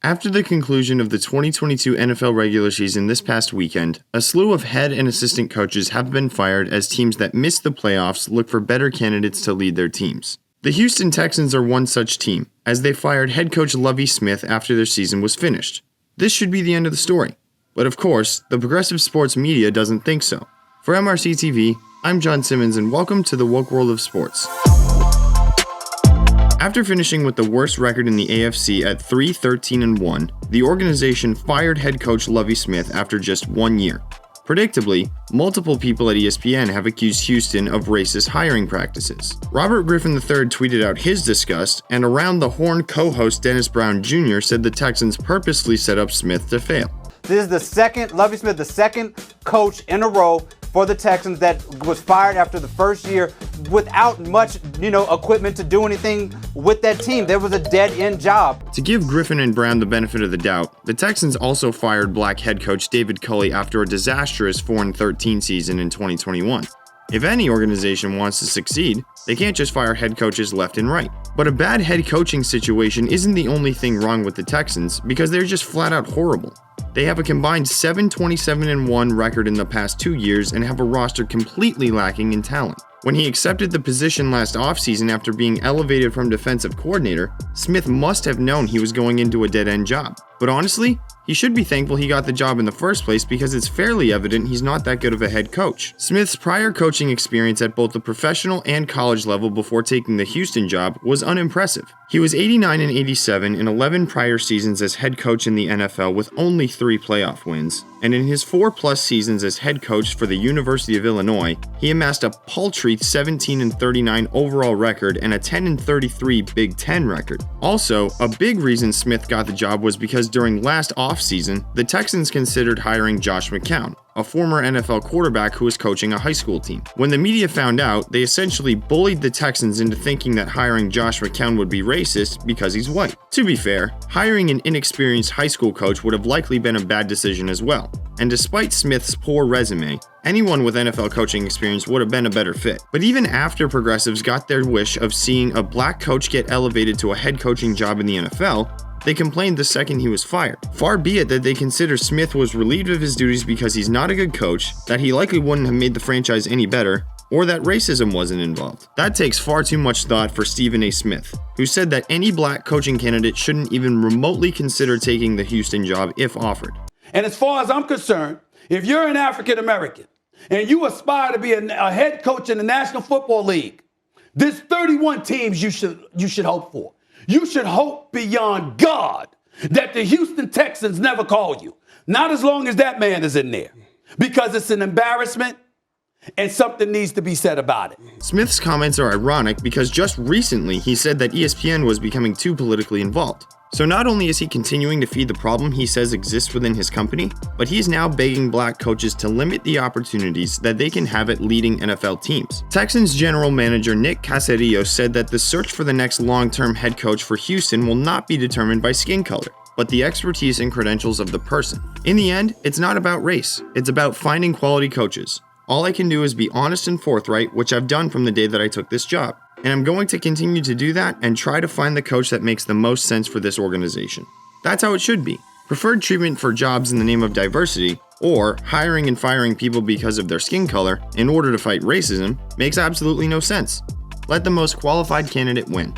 After the conclusion of the 2022 NFL regular season this past weekend, a slew of head and assistant coaches have been fired as teams that missed the playoffs look for better candidates to lead their teams. The Houston Texans are one such team, as they fired head coach Lovie Smith after their season was finished. This should be the end of the story. But of course, the progressive sports media doesn't think so. For MRC-TV, I'm John Simmons and welcome to the woke world of sports. After finishing with the worst record in the AFC at 3-13-1, the organization fired head coach Lovie Smith after just 1 year. Predictably, multiple people at ESPN have accused Houston of racist hiring practices. Robert Griffin III tweeted out his disgust, and Around the Horn co-host Dennis Brown Jr. said the Texans purposely set up Smith to fail. This is Lovie Smith, the second coach in a row for the Texans that was fired after the first year without much, equipment to do anything with that team. There was a dead-end job. To give Griffin and Brown the benefit of the doubt, the Texans also fired Black head coach David Culley after a disastrous 4-13 season in 2021. If any organization wants to succeed, they can't just fire head coaches left and right. But a bad head coaching situation isn't the only thing wrong with the Texans, because they're just flat out horrible. They have a combined 7-27-1 record in the past 2 years and have a roster completely lacking in talent. When he accepted the position last offseason after being elevated from defensive coordinator, Smith must have known he was going into a dead-end job. But honestly, he should be thankful he got the job in the first place because it's fairly evident he's not that good of a head coach. Smith's prior coaching experience at both the professional and college level before taking the Houston job was unimpressive. He was 89-87 in 11 prior seasons as head coach in the NFL with only 3 playoff wins, and in his 4+ seasons as head coach for the University of Illinois, he amassed a paltry 17-39 overall record and a 10-33 Big Ten record. Also, a big reason Smith got the job was because during last offseason, the Texans considered hiring Josh McCown, a former NFL quarterback who was coaching a high school team. When the media found out, they essentially bullied the Texans into thinking that hiring Josh McCown would be racist because he's white. To be fair, hiring an inexperienced high school coach would have likely been a bad decision as well. And despite Smith's poor resume, anyone with NFL coaching experience would have been a better fit. But even after progressives got their wish of seeing a black coach get elevated to a head coaching job in the NFL, they complained the second he was fired. Far be it that they consider Smith was relieved of his duties because he's not a good coach, that he likely wouldn't have made the franchise any better, or that racism wasn't involved. That takes far too much thought for Stephen A. Smith, who said that any black coaching candidate shouldn't even remotely consider taking the Houston job if offered. And as far as I'm concerned, if you're an African American and you aspire to be a head coach in the National Football League, there's 31 teams you should hope for. You should hope beyond God that the Houston Texans never call you. Not as long as that man is in there, because it's an embarrassment and something needs to be said about it. Smith's comments are ironic because just recently he said that ESPN was becoming too politically involved. So not only is he continuing to feed the problem he says exists within his company, but he's now begging black coaches to limit the opportunities that they can have at leading NFL teams. Texans general manager Nick Caserio said that the search for the next long-term head coach for Houston will not be determined by skin color, but the expertise and credentials of the person. In the end, it's not about race, it's about finding quality coaches. All I can do is be honest and forthright, which I've done from the day that I took this job. And I'm going to continue to do that and try to find the coach that makes the most sense for this organization. That's how it should be. Preferred treatment for jobs in the name of diversity, or hiring and firing people because of their skin color in order to fight racism, makes absolutely no sense. Let the most qualified candidate win.